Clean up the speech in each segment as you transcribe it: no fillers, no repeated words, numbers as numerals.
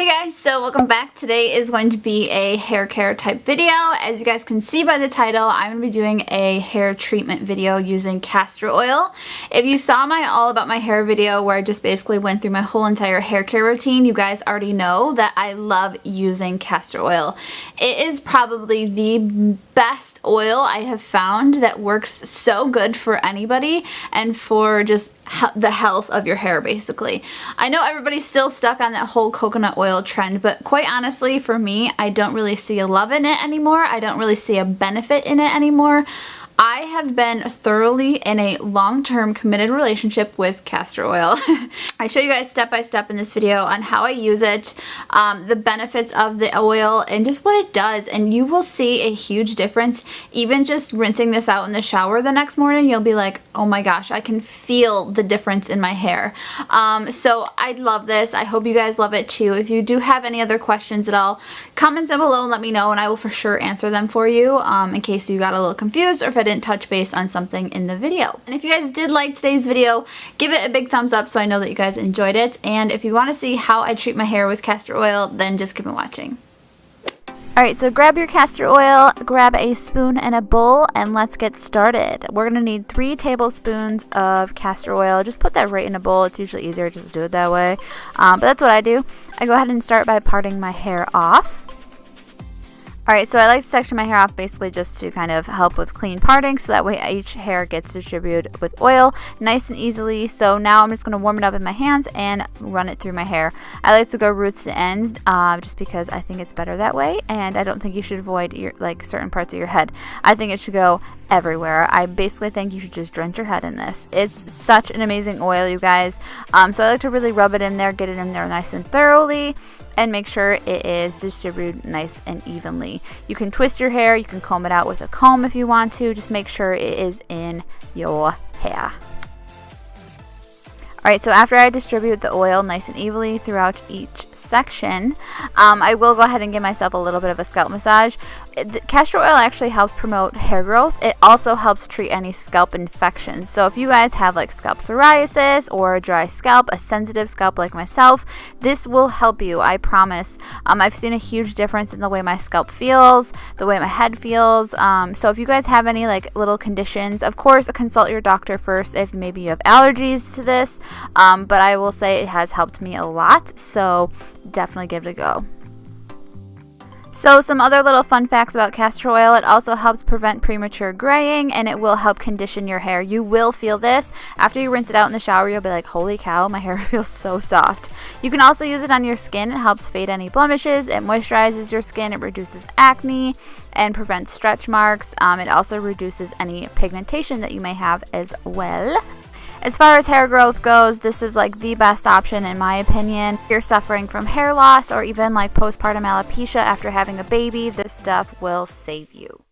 Hey guys, so welcome back. Today is going to be a hair care type video. As you guys can see by the title, I'm going to be doing a hair treatment video using castor oil. If you saw my all about my hair video where I just basically went through my whole entire hair care routine, you guys already know that I love using castor oil. It is probably the best oil I have found that works so good for anybody and for just the health of your hair basically. I know everybody's still stuck on that whole coconut oil trend, but quite honestly for me, I don't really see a love in it anymore. I don't really see a benefit in it anymore. I have been thoroughly in a long-term committed relationship with castor oil. I show you guys step by step in this video on how I use it, the benefits of the oil, and just what it does, and you will see a huge difference. Even just rinsing this out in the shower the next morning, you'll be like, oh my gosh, I can feel the difference in my hair. So I love this. I hope you guys love it too. If you do have any other questions at all, comment down below and let me know, and I will for sure answer them for you in case you got a little confused or if I didn't touch base on something in the video. And if you guys did like today's video, give it a big thumbs up so I know that you guys enjoyed it. And if you want to see how I treat my hair with castor oil, then just keep on watching. Alright, so grab your castor oil, grab a spoon and a bowl, and let's get started. We're going to need 3 tablespoons of castor oil. Just put that right in a bowl. It's usually easier just to do it that way. But that's what I do. I go ahead and start by parting my hair off. Alright, so I like to section my hair off basically just to kind of help with clean parting, so that way each hair gets distributed with oil nice and easily. So now I'm just going to warm it up in my hands and run it through my hair. I like to go roots to ends just because I think it's better that way, and I don't think you should avoid certain parts of your head. I think it should go everywhere. I basically think you should just drench your head in this. It's such an amazing oil, you guys. So I like to really rub it in there, get it in there nice and thoroughly, and make sure it is distributed nice and evenly. You can twist your hair, you can comb it out with a comb if you want to, just make sure it is in your hair. Alright, so after I distribute the oil nice and evenly throughout each section, I will go ahead and give myself a little bit of a scalp massage. The castor oil actually helps promote hair growth. It also helps treat any scalp infections. So if you guys have like scalp psoriasis or a dry scalp, a sensitive scalp like myself, this will help you, I promise. I've seen a huge difference in the way my scalp feels, the way my head feels. So if you guys have any like little conditions, of course consult your doctor first if maybe you have allergies to this, but I will say it has helped me a lot, so definitely give it a go. So some other little fun facts about castor oil: it also helps prevent premature graying, and it will help condition your hair. You will feel this. After you rinse it out in the shower, you'll be like, holy cow, my hair feels so soft. You can also use it on your skin. It helps fade any blemishes. It moisturizes your skin. It reduces acne and prevents stretch marks. It also reduces any pigmentation that you may have as well. As far as hair growth goes, this is like the best option in my opinion. If you're suffering from hair loss or even like postpartum alopecia after having a baby, this stuff will save you.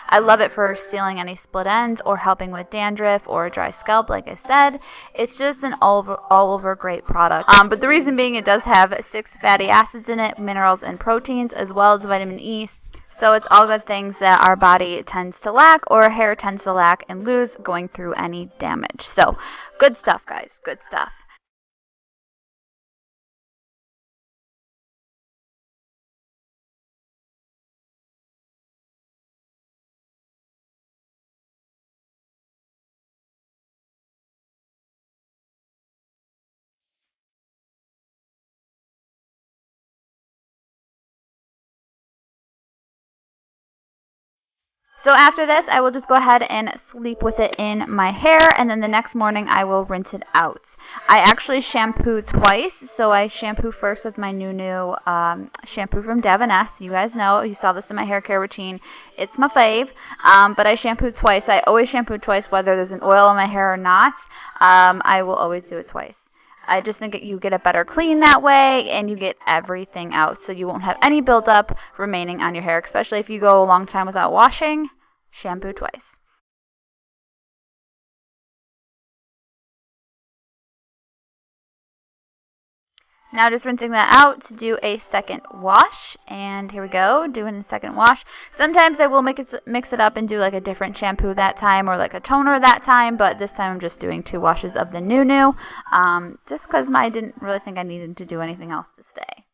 I love it for sealing any split ends or helping with dandruff or a dry scalp, like I said. It's just an all over great product. But the reason being, it does have 6 fatty acids in it, minerals and proteins, as well as vitamin E. So it's all good things that our body tends to lack, or hair tends to lack and lose going through any damage. So good stuff, guys, good stuff. So after this, I will just go ahead and sleep with it in my hair, and then the next morning I will rinse it out. I actually shampoo twice, so I shampoo first with my new shampoo from Davines. You guys know, you saw this in my hair care routine. It's my fave, but I shampoo twice. I always shampoo twice whether there's an oil in my hair or not. I will always do it twice. I just think that you get a better clean that way, and you get everything out, so you won't have any buildup remaining on your hair, especially if you go a long time without washing. Shampoo twice. Now just rinsing that out to do a second wash, and here we go, doing a second wash. Sometimes I will mix it up and do like a different shampoo that time, or like a toner that time, but this time I'm just doing 2 washes of the new, just because I didn't really think I needed to do anything else this day.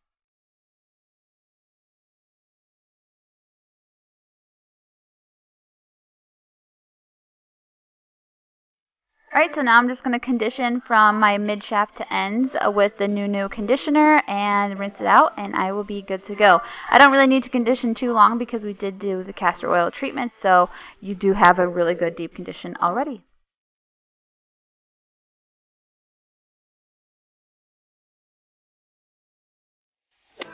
Alright, so now I'm just going to condition from my mid shaft to ends with the new conditioner and rinse it out, and I will be good to go. I don't really need to condition too long because we did do the castor oil treatment, so you do have a really good deep condition already.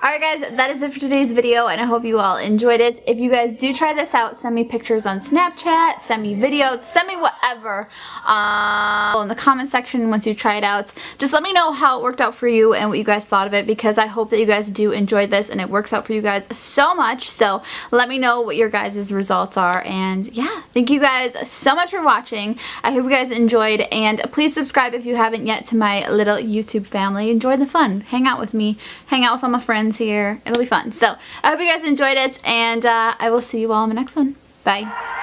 Alright guys, that is it for today's video, and I hope you all enjoyed it. If you guys do try this out, send me pictures on Snapchat, send me videos, send me whatever in the comment section once you try it out. Just let me know how it worked out for you and what you guys thought of it, because I hope that you guys do enjoy this and it works out for you guys so much. So let me know what your guys' results are, and yeah, thank you guys so much for watching. I hope you guys enjoyed, and please subscribe if you haven't yet to my little YouTube family. Enjoy the fun. Hang out with me. Hang out with all my friends here. It'll be fun. So I hope you guys enjoyed it, and I will see you all in the next one. Bye.